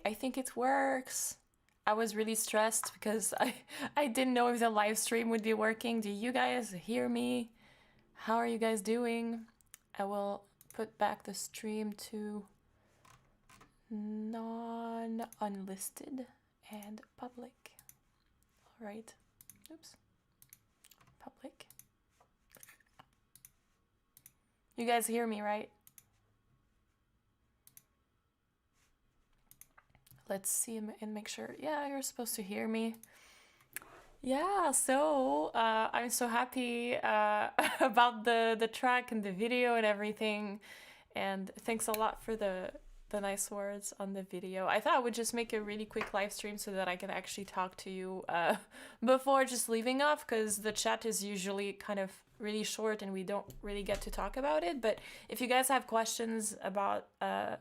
I think it works. I was really stressed because I didn't know if the live stream would be working. Do you guys hear me? How are you guys doing? I will put back the stream to non-unlisted and public. All right. Oops. Public. You guys hear me, right? Let's see and make sure. Yeah, you're supposed to hear me. Yeah, so I'm so happy about the track and the video and everything. And thanks a lot for the nice words on the video. I thought I would just make a really quick live stream so that I can actually talk to you before just leaving off, because the chat is usually kind of really short and we don't really get to talk about it. But if you guys have questions about the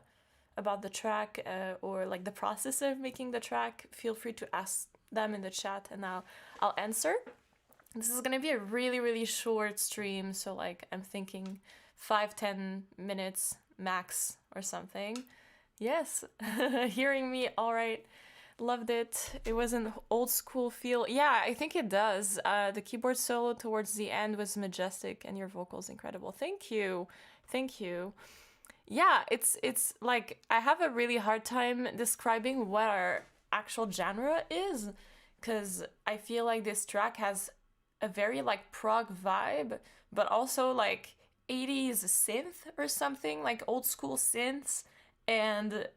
track or like the process of making the track, feel free to ask them in the chat and I'll answer. This is gonna be a really short stream, so like I'm thinking 5-10 minutes max or something. Yes. Hearing me all right. Loved it. It was an old school feel. Yeah, I think it does. The keyboard solo towards the end was majestic and your vocals incredible. Thank you. Yeah, it's like I have a really hard time describing what our actual genre is, because I feel like this track has a very like prog vibe, but also like 80s synth or something, like old school synths, and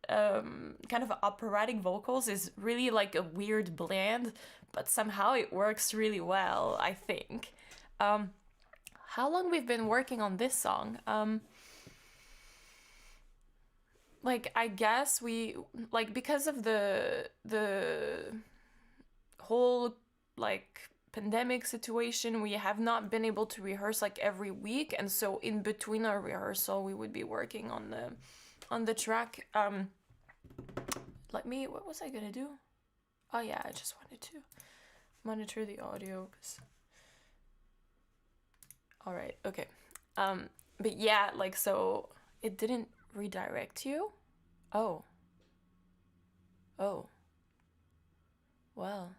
kind of operatic vocals is really like a weird blend, but somehow it works really well, I think. How long we've been working on this song? Like I guess we like, because of the whole like pandemic situation, we have not been able to rehearse like every week, and so in between our rehearsal we would be working on the track. What was I gonna do? Oh yeah, I just wanted to monitor the audio, cause all right, okay. But yeah, like, so it didn't redirect you? Oh, well,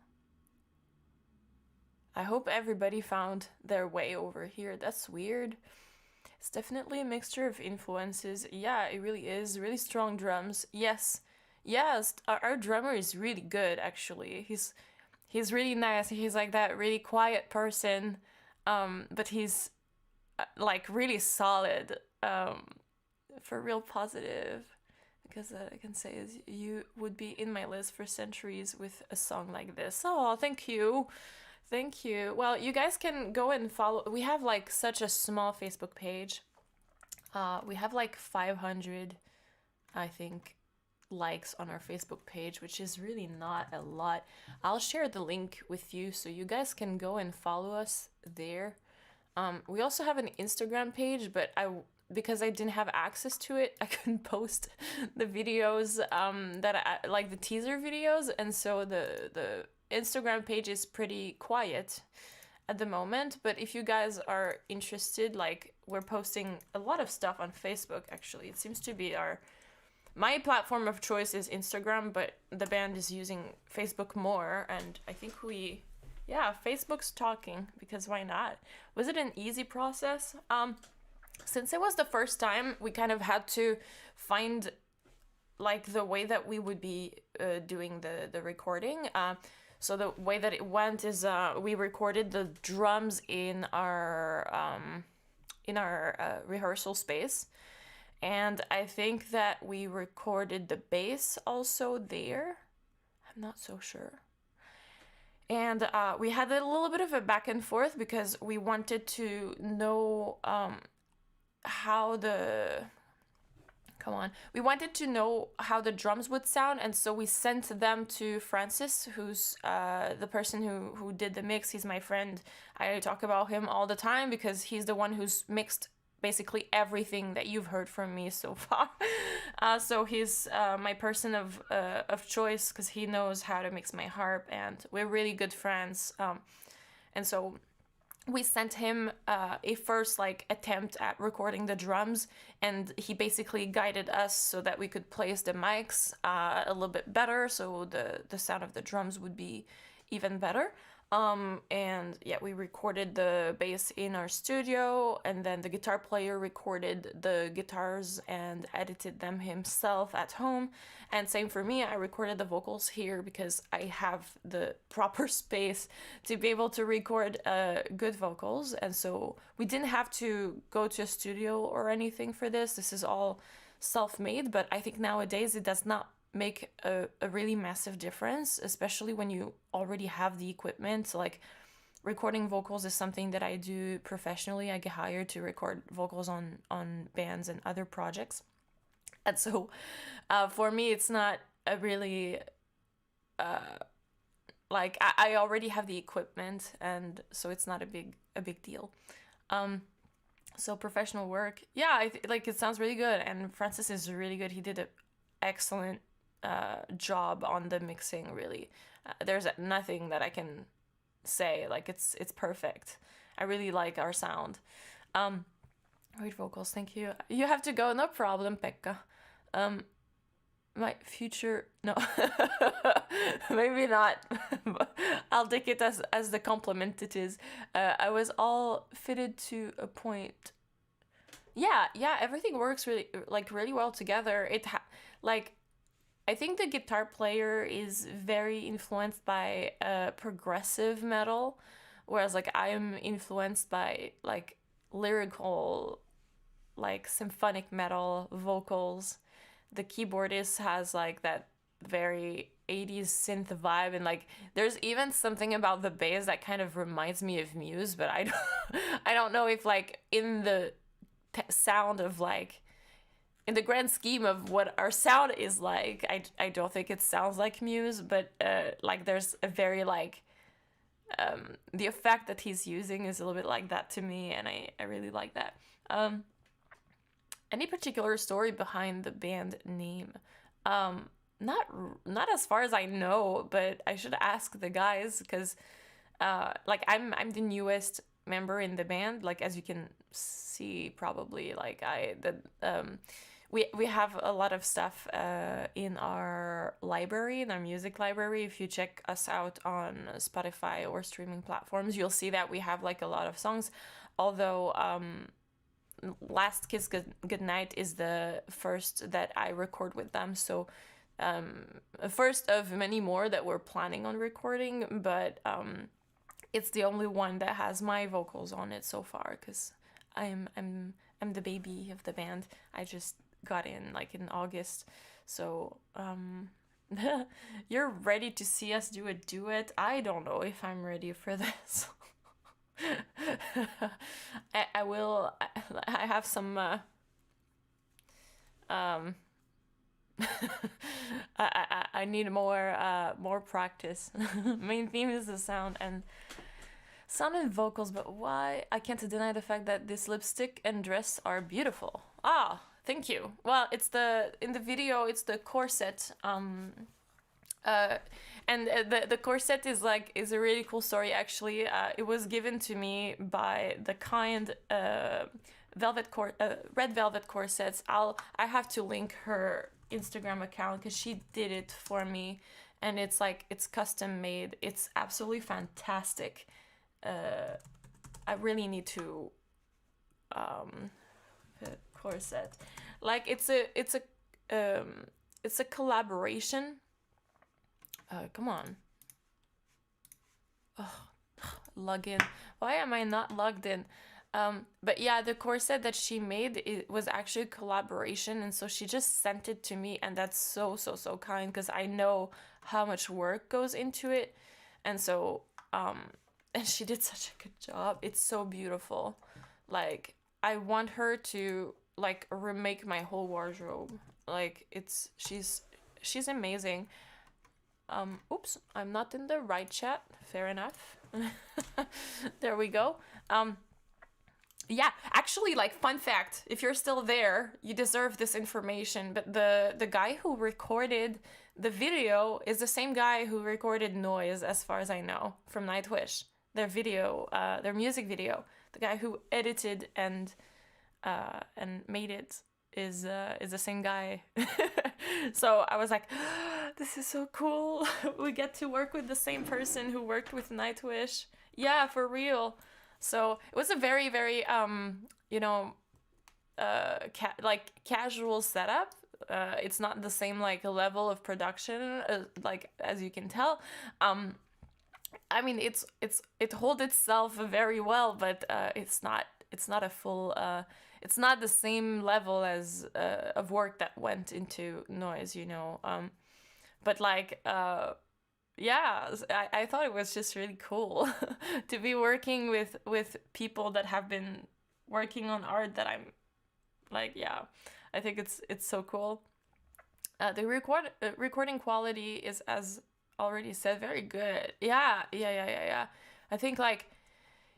I hope everybody found their way over here. That's weird. It's definitely a mixture of influences. Yeah, it really is. Really strong drums. Yes, our drummer is really good, actually. He's really nice. He's like that really quiet person, but he's like really solid, for real positive. Because I can say is you would be in my list for centuries with a song like this. Oh, thank you. Well, you guys can go and follow. We have like such a small Facebook page. We have like 500, I think, likes on our Facebook page, which is really not a lot. I'll share the link with you so you guys can go and follow us there. We also have an Instagram page, but because I didn't have access to it, I couldn't post the videos that I like, the teaser videos, and so the Instagram page is pretty quiet at the moment. But if you guys are interested, like, we're posting a lot of stuff on Facebook. Actually, it seems to be my platform of choice is Instagram, but the band is using Facebook more, and I think Facebook's talking, because why not? Was it an easy process? Since it was the first time, we kind of had to find like the way that we would be doing the recording. So the way that it went is we recorded the drums in our rehearsal space, and I think that we recorded the bass also there. I'm not so sure. And we had a little bit of a back and forth because we wanted to know we wanted to know how the drums would sound, and so we sent them to Francis, who's the person who did the mix. He's my friend. I talk about him all the time because he's the one who's mixed basically everything that you've heard from me so far. So he's my person of choice because he knows how to mix my harp, and we're really good friends. And so we sent him a first like attempt at recording the drums, and he basically guided us so that we could place the mics a little bit better, so the sound of the drums would be even better. And yeah, we recorded the bass in our studio, and then the guitar player recorded the guitars and edited them himself at home. And same for me, I recorded the vocals here because I have the proper space to be able to record good vocals. And so we didn't have to go to a studio or anything for this. This is all self-made, but I think nowadays it does not make a really massive difference, especially when you already have the equipment. So, like, recording vocals is something that I do professionally. I get hired to record vocals on bands and other projects, and so for me it's not a really like I already have the equipment, and so it's not a big deal. So professional work, yeah, like it sounds really good, and Francis is really good. He did an excellent job on the mixing, really. There's nothing that I can say, like it's perfect. I really like our sound. Great vocals, thank you. You have to go, no problem, Pekka. My future, no, maybe not. I'll take it as the compliment it is. I was all fitted to a point. Yeah, everything works really well together. Like, I think the guitar player is very influenced by progressive metal, whereas like I am influenced by like lyrical, like symphonic metal vocals. The keyboardist has like that very 80s synth vibe, and like there's even something about the bass that kind of reminds me of Muse, but I don't know if like in the sound of like in the grand scheme of what our sound is like, I don't think it sounds like Muse, but like there's a very like the effect that he's using is a little bit like that to me, and I really like that. Any particular story behind the band name? Not as far as I know, but I should ask the guys, because like I'm the newest member in the band, like as you can see probably, like we have a lot of stuff in our library, in our music library. If you check us out on Spotify or streaming platforms, you'll see that we have like a lot of songs, although Last Kiss Goodnight is the first that I record with them, so first of many more that we're planning on recording, but it's the only one that has my vocals on it so far, because I'm the baby of the band. I just got in like in August, so you're ready to see us do a duet? I don't know if I'm ready for this. I will. I have some. I need more practice. Main theme is the sound and vocals, but why? I can't deny the fact that this lipstick and dress are beautiful. Ah, thank you. Well, in the video it's the corset. And the corset is a really cool story, actually. It was given to me by the kind red velvet corsets. I have to link her Instagram account because she did it for me, and it's custom made. It's absolutely fantastic. I really need to corset. Like it's a collaboration. Come on. Oh, log in. Why am I not logged in? But yeah, the corset that she made, it was actually a collaboration, and so she just sent it to me, and that's so kind, because I know how much work goes into it, and so and she did such a good job. It's so beautiful. Like, I want her to like remake my whole wardrobe. Like, she's amazing. Oops, I'm not in the right chat. Fair enough. There we go. Yeah, actually, like, fun fact, if you're still there, you deserve this information, but the guy who recorded the video is the same guy who recorded Noise, as far as I know, from Nightwish. their video, their music video. The guy who edited and made it is the same guy. So I was like, this is so cool. We get to work with the same person who worked with Nightwish. Yeah, for real. So it was a very, very you know, like casual setup. It's not the same like level of production, like as you can tell. I mean, it holds itself very well, but it's not a full. It's not the same level as of work that went into noise, you know. But like, yeah, I thought it was just really cool to be working with people that have been working on art that I'm like, yeah, I think it's so cool. The recording quality is, as already said, very good. Yeah. I think like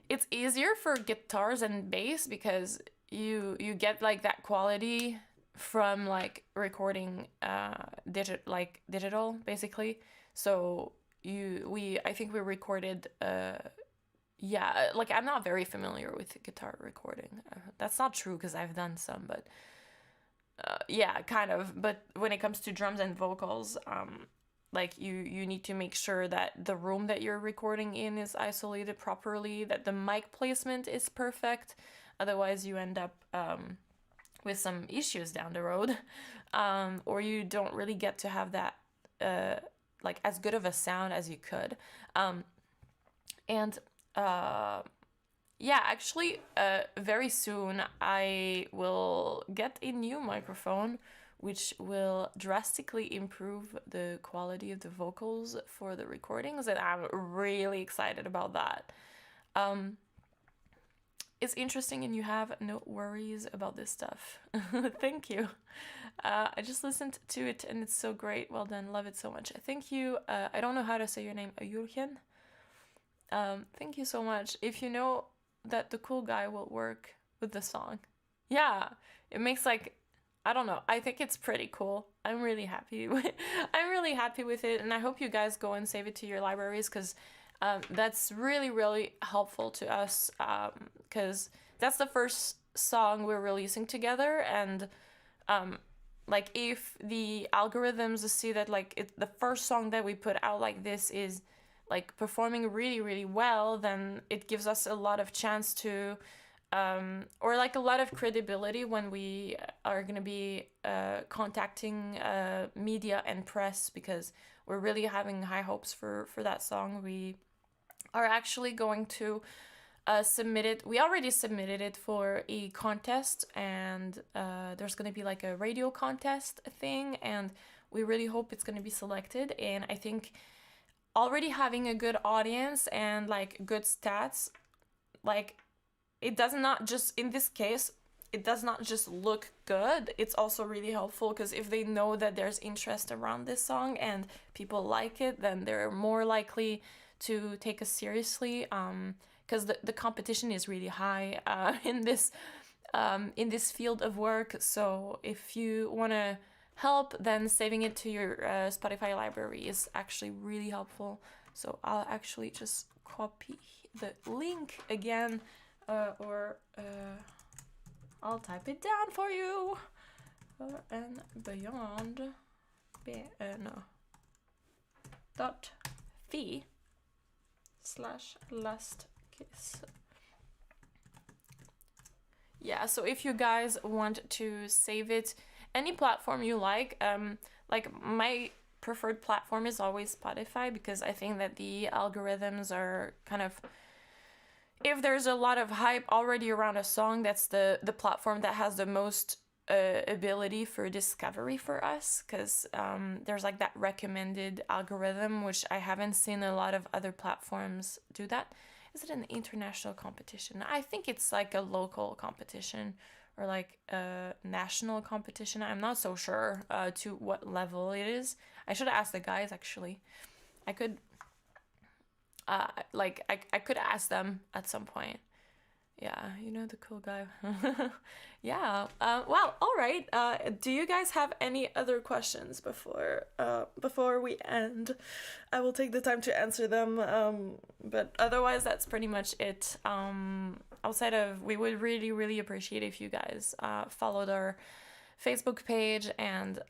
it's easier for guitars and bass because you get like that quality from like recording digital basically. So I think we recorded yeah, like I'm not very familiar with guitar recording. That's not true because I've done some, but yeah, kind of. But when it comes to drums and vocals, like you need to make sure that the room that you're recording in is isolated properly, that the mic placement is perfect. Otherwise, you end up with some issues down the road, or you don't really get to have that like as good of a sound as you could. And yeah, actually, very soon I will get a new microphone, which will drastically improve the quality of the vocals for the recordings, and I'm really excited about that. It's interesting, and you have no worries about this stuff. Thank you. I just listened to it, and it's so great. Well done. Love it so much. Thank you. I don't know how to say your name, Jurgen. Thank you so much. If you know that the cool guy will work with the song, yeah, it makes like, I don't know. I think it's pretty cool. I'm really happy with it, and I hope you guys go and save it to your libraries because that's really, really helpful to us because that's the first song we're releasing together, and like if the algorithms see that like the first song that we put out like this is like performing really, really well, then it gives us a lot of chance to or like a lot of credibility when we are going to be contacting media and press, because we're really having high hopes for that song. We are actually going to submit it. We already submitted it for a contest, and there's going to be like a radio contest thing, and we really hope it's going to be selected. And I think already having a good audience and like good stats, like it does not just, in this case, it does not just look good, it's also really helpful because if they know that there's interest around this song and people like it, then they're more likely to take us seriously, because the competition is really high in this field of work. So if you want to help, then saving it to your Spotify library is actually really helpful. So I'll actually just copy the link again, or I'll type it down for you. And beyond, no, .fi/last kiss. Yeah, so if you guys want to save it, any platform you like my preferred platform is always Spotify, because I think that the algorithms are kind of, if there's a lot of hype already around a song, that's the platform that has the most ability for discovery for us, because there's like that recommended algorithm, which I haven't seen a lot of other platforms do that. Is it an international competition? I think it's like a local competition or like a national competition. I'm not so sure to what level it is. I should ask the guys, actually. I could I could ask them at some point. Yeah, you know the cool guy. Yeah. Well, all right. Do you guys have any other questions before we end? I will take the time to answer them. But otherwise, that's pretty much it. Outside of, we would really, really appreciate if you guys followed our Facebook page and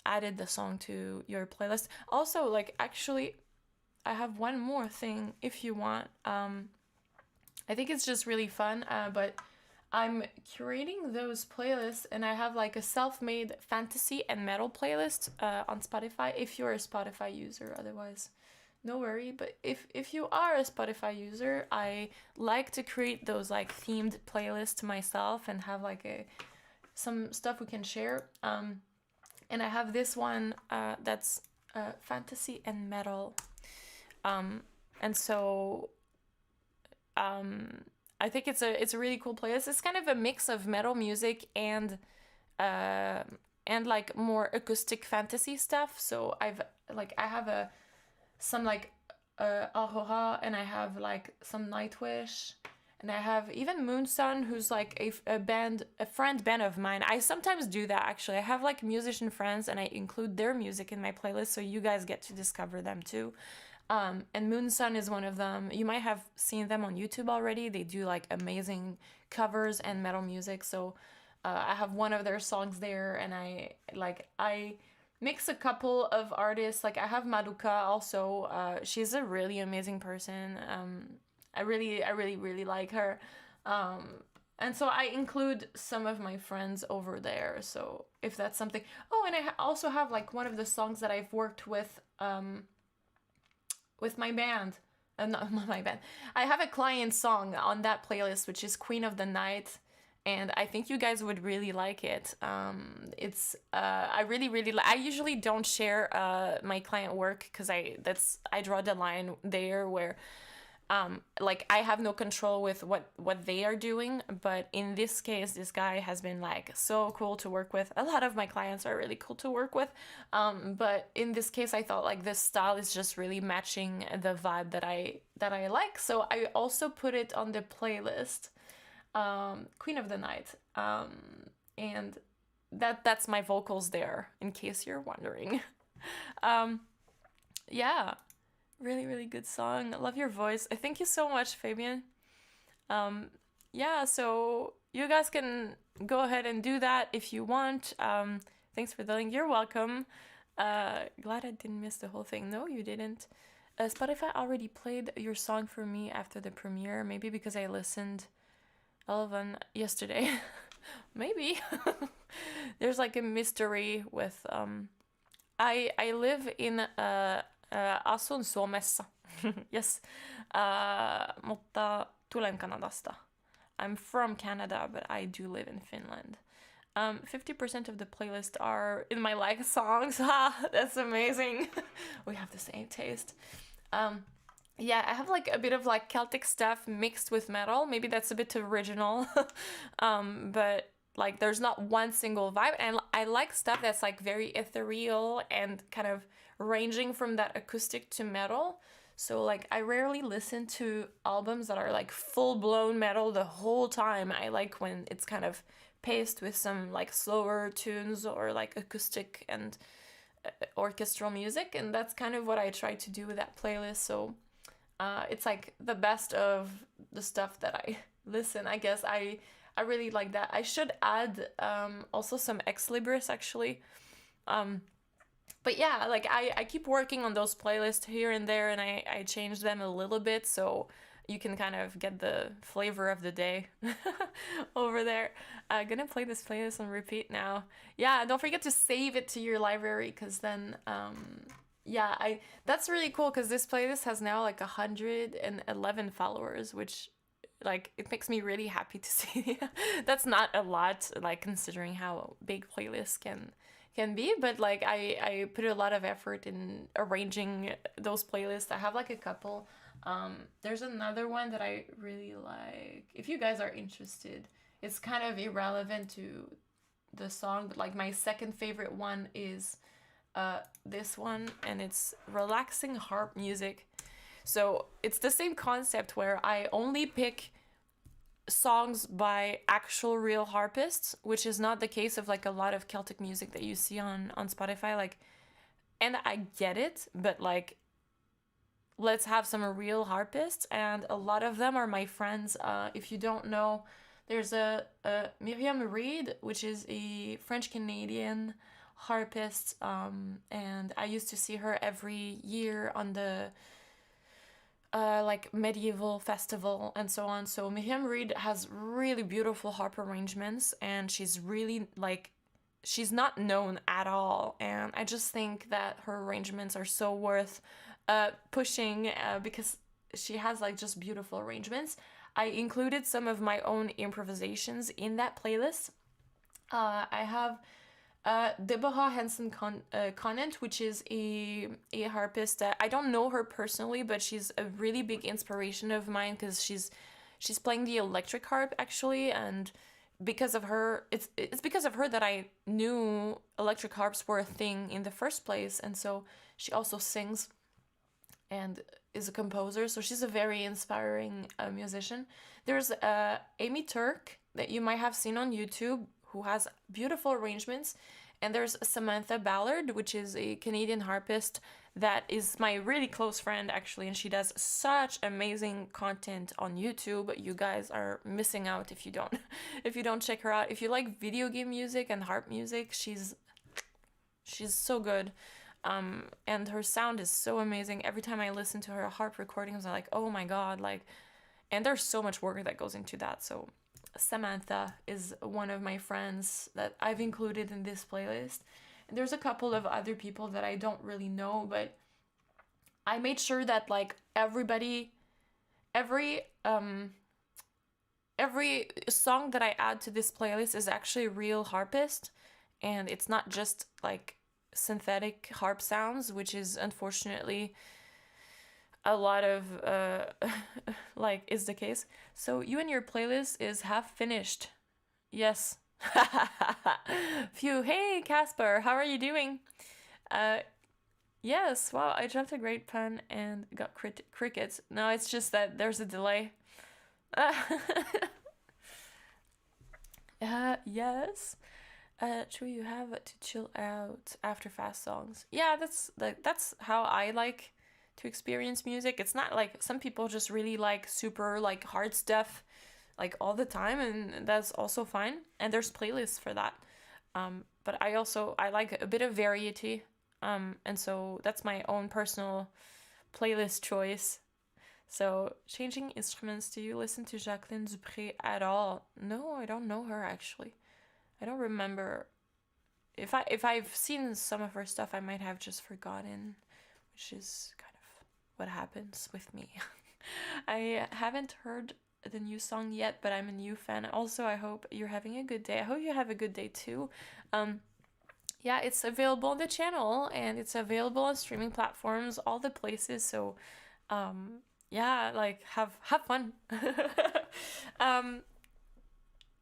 added the song to your playlist. Also, like, actually, I have one more thing if you want. I think it's just really fun, but I'm curating those playlists and I have like a self-made fantasy and metal playlist on Spotify if you're a Spotify user. Otherwise, no worry. But if you are a Spotify user, I like to create those like themed playlists myself and have like some stuff we can share. And I have this one that's fantasy and metal. And so I think it's a really cool playlist. It's kind of a mix of metal music and like more acoustic fantasy stuff. So I have some like Aurora, and I have like some Nightwish, and I have even Moonsun, who's like a friend band of mine. I sometimes do that actually. I have like musician friends and I include their music in my playlist so you guys get to discover them too. And Moonsun is one of them. You might have seen them on YouTube already. They do like amazing covers and metal music. So I have one of their songs there, and I mix a couple of artists. Like I have Maduka also. She's a really amazing person. I really like her. And so I include some of my friends over there. So if that's something. Oh, and I also have like one of the songs that I've worked with my band. Not my band. I have a client song on that playlist, which is Queen of the Night, and I think you guys would really like it. It's I really I usually don't share my client work because I draw the line there where like I have no control with what they are doing, but in this case this guy has been like so cool to work with. A lot of my clients are really cool to work with, but in this case I thought like this style is just really matching the vibe that I like, so I also put it on the playlist, Queen of the Night, and that's my vocals there in case you're wondering. um yeah, really good song. I love your voice. Thank you so much, Fabian. Um, yeah, so you guys can go ahead and do that if you want. Thanks for the link. You're welcome. Glad I didn't miss the whole thing. No, you didn't. Spotify already played your song for me after the premiere. Maybe because I listened Elvann yesterday. Maybe. There's like a mystery with I live in asun Suomessa. Yes. Mutta tulen Kanadasta. I'm from Canada, but I do live in Finland. 50% of the playlist are in my like songs. That's amazing. We have the same taste. Yeah, I have like a bit of like Celtic stuff mixed with metal. Maybe that's a bit original. But like there's not one single vibe, and I like stuff that's like very ethereal and kind of ranging from that acoustic to metal. So like I rarely listen to albums that are like full-blown metal the whole time. I like when it's kind of paced with some like slower tunes or like acoustic and orchestral music, and that's kind of what I try to do with that playlist. So it's like the best of the stuff that I listen. I guess I really like that. I should add also some Ex Libris actually. But yeah, like I keep working on those playlists here and there, and I change them a little bit so you can kind of get the flavor of the day over there. I'm gonna play this playlist on repeat now. Yeah, don't forget to save it to your library, because then yeah, that's really cool because this playlist has now like 111 followers, which like it makes me really happy to see. That's not a lot, like considering how big playlists can be, but like I put a lot of effort in arranging those playlists. I have like a couple. There's another one that I really like. If you guys are interested, it's kind of irrelevant to the song, but like my second favorite one is this one, and it's relaxing harp music. So it's the same concept where I only pick songs by actual real harpists, which is not the case of like a lot of Celtic music that you see on Spotify. Like, and I get it, but like, let's have some real harpists, and a lot of them are my friends. If you don't know, there's a Miriam Reed, which is a French Canadian harpist, and I used to see her every year on the like medieval festival and so on. So Miriam Reed has really beautiful harp arrangements, and she's really like, she's not known at all, and I just think that her arrangements are so worth pushing, because she has like just beautiful arrangements. I included some of my own improvisations in that playlist. I have Deborah Hansen Conant, which is a harpist. I don't know her personally, but she's a really big inspiration of mine because she's playing the electric harp actually, and because of her, it's because of her that I knew electric harps were a thing in the first place, and so she also sings and is a composer, so she's a very inspiring musician. There's Amy Turk that you might have seen on YouTube, who has beautiful arrangements, and there's Samantha Ballard, which is a Canadian harpist that is my really close friend actually, and she does such amazing content on YouTube. You guys are missing out if you don't if you don't check her out. If you like video game music and harp music, she's so good. And her sound is so amazing. Every time I listen to her harp recordings, I'm like, oh my god, like, and there's so much work that goes into that. So Samantha is one of my friends that I've included in this playlist. And there's a couple of other people that I don't really know, but I made sure that like everybody, every song that I add to this playlist is actually a real harpist, and it's not just like synthetic harp sounds, which is unfortunately a lot of like is the case. So you and your playlist is half finished. Yes. Phew. Hey Casper, how are you doing? Yes, wow, I dropped a great pun and got crickets. No, it's just that there's a delay. Yes. True, you have to chill out after fast songs. Yeah, that's how I like to experience music. It's not like some people just really like super like hard stuff like all the time, and that's also fine. And there's playlists for that. But I like a bit of variety. And so that's my own personal playlist choice. So changing instruments, do you listen to Jacqueline Dupré at all? No, I don't know her actually. I don't remember. If I've seen some of her stuff, I might have just forgotten, which is kind of what happens with me. I haven't heard the new song yet, but I'm a new fan. Also, I hope you're having a good day. I hope you have a good day too. Yeah, it's available on the channel, and it's available on streaming platforms, all the places. So, yeah, like have fun.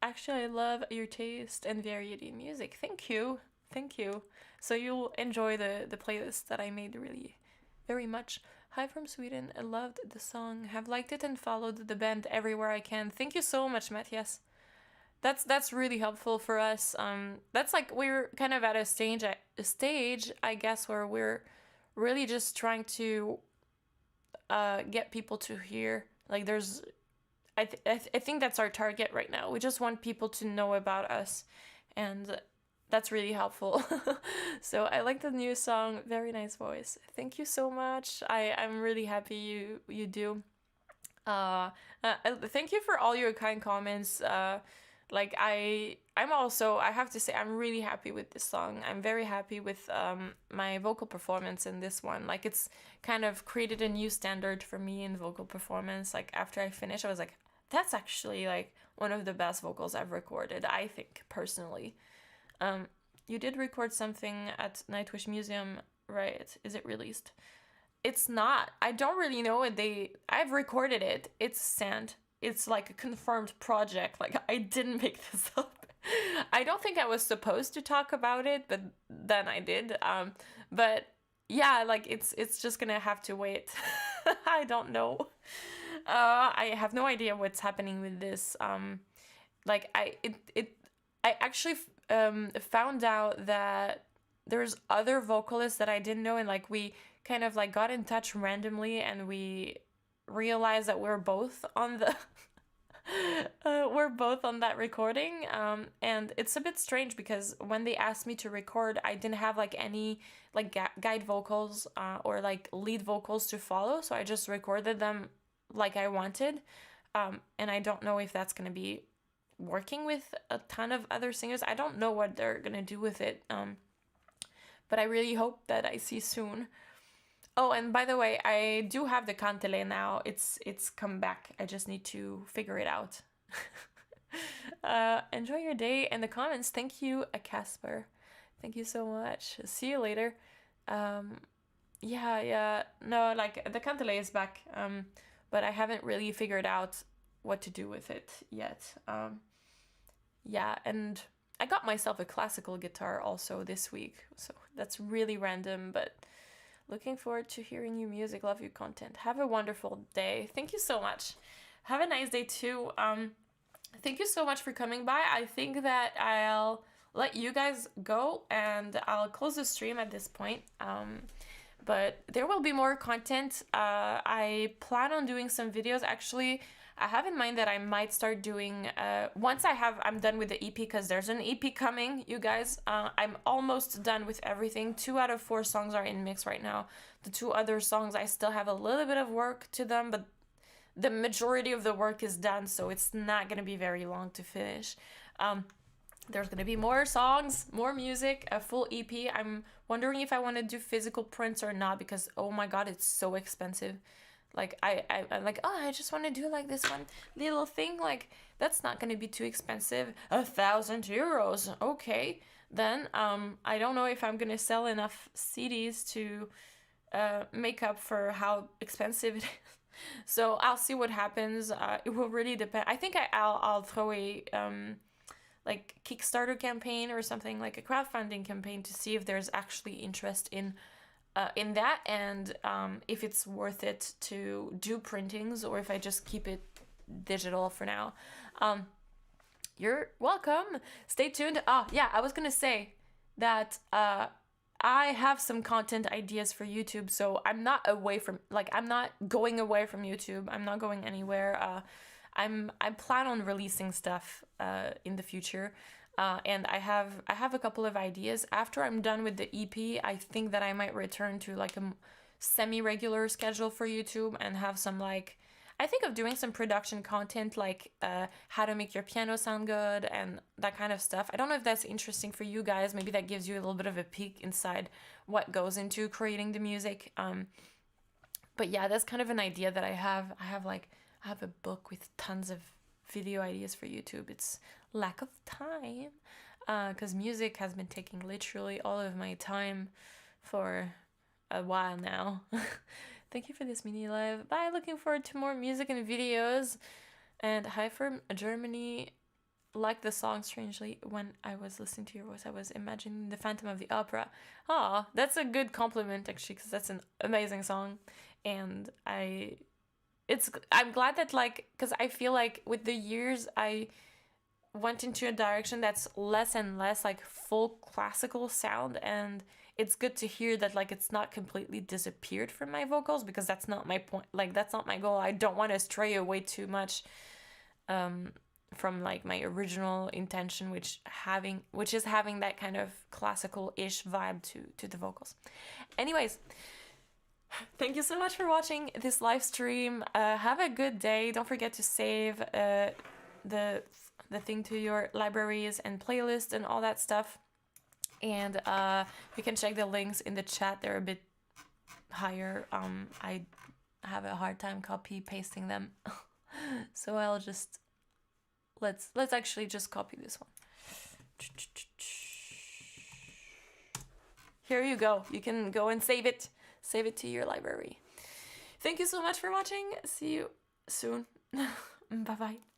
Actually, I love your taste and variety in music. Thank you. Thank you. So you'll enjoy the playlist that I made really very much. Hi from Sweden. I loved the song. Have liked it and followed the band everywhere I can. Thank you so much, Matthias. That's really helpful for us. That's like we're kind of at a stage, I guess, where we're really just trying to get people to hear. Like there's I think that's our target right now. We just want people to know about us, and that's really helpful. So I like the new song. Very nice voice. Thank you so much. I'm really happy you do. Thank you for all your kind comments. Like I have to say I'm really happy with this song. I'm very happy with my vocal performance in this one. Like it's kind of created a new standard for me in vocal performance. Like after I finished, I was like, that's actually like one of the best vocals I've recorded, I think, personally. You did record something at Nightwish Museum, right? Is it released? It's not. I don't really know it. I've recorded it. It's sand. It's like a confirmed project. Like I didn't make this up. I don't think I was supposed to talk about it, but then I did. But yeah, like it's just gonna have to wait. I don't know. I have no idea what's happening with this. Like I actually found out that there's other vocalists that I didn't know, and like we kind of like got in touch randomly, and we realized that we're both on the we're both on that recording. And it's a bit strange because when they asked me to record, I didn't have like any like guide vocals or like lead vocals to follow, so I just recorded them like I wanted. And I don't know if that's gonna be working with a ton of other singers. I don't know what they're gonna do with it. But I really hope that I see soon. Oh, and by the way, I do have the Cantele now. It's come back. I just need to figure it out. Enjoy your day. And the comments. Thank you, Casper. Thank you so much. See you later. Yeah. No, like the Cantele is back. But I haven't really figured out what to do with it yet. Yeah, and I got myself a classical guitar also this week. So that's really random, but looking forward to hearing your music. Love your content. Have a wonderful day. Thank you so much. Have a nice day too. Thank you so much for coming by. I think that I'll let you guys go and I'll close the stream at this point. But there will be more content. I plan on doing some videos. Actually, I have in mind that I might start doing, once I'm done with the EP, because there's an EP coming, you guys. I'm almost done with everything. 2 out of 4 songs are in mix right now. The 2 other songs, I still have a little bit of work to them, but the majority of the work is done, so it's not going to be very long to finish. There's going to be more songs, more music, a full EP. I'm wondering if I want to do physical prints or not, because oh my god, it's so expensive. Like I'm like, oh, I just want to do like this one little thing. Like that's not gonna be too expensive. 1,000 euros. Okay, then I don't know if I'm gonna sell enough CDs to make up for how expensive it is. So I'll see what happens. It will really depend. I think I'll throw a like Kickstarter campaign or something, like a crowdfunding campaign, to see if there's actually interest in that, and if it's worth it to do printings or if I just keep it digital for now. You're welcome. Stay tuned. Yeah, I was gonna say that I have some content ideas for YouTube, so I'm not going away from YouTube. I'm not going anywhere. I plan on releasing stuff in the future. And I have a couple of ideas. After I'm done with the EP, I think that I might return to like a semi-regular schedule for YouTube and have some like, I think of doing some production content, like how to make your piano sound good and that kind of stuff. I don't know if that's interesting for you guys. Maybe that gives you a little bit of a peek inside what goes into creating the music. But yeah, that's kind of an idea that I have. I have a book with tons of video ideas for YouTube. It's lack of time, because music has been taking literally all of my time for a while now. Thank you for this mini live. Bye. Looking forward to more music and videos. And hi from Germany. Like the song, strangely, when I was listening to your voice, I was imagining the Phantom of the Opera. Ah, that's a good compliment, actually, because that's an amazing song. And I'm glad that, like, because I feel like with the years I went into a direction that's less and less like full classical sound, and it's good to hear that like it's not completely disappeared from my vocals, because that's not my point. Like that's not my goal. I don't want to stray away too much from like my original intention, which is having that kind of classical-ish vibe to the vocals. Anyways, thank you so much for watching this live stream. Have a good day. Don't forget to save the thing to your libraries and playlists and all that stuff. And you can check the links in the chat. They're a bit higher. I have a hard time copy pasting them. So I'll just let's actually just copy this one. Here you go. You can go and save it. Save it to your library. Thank you so much for watching. See you soon. Bye-bye.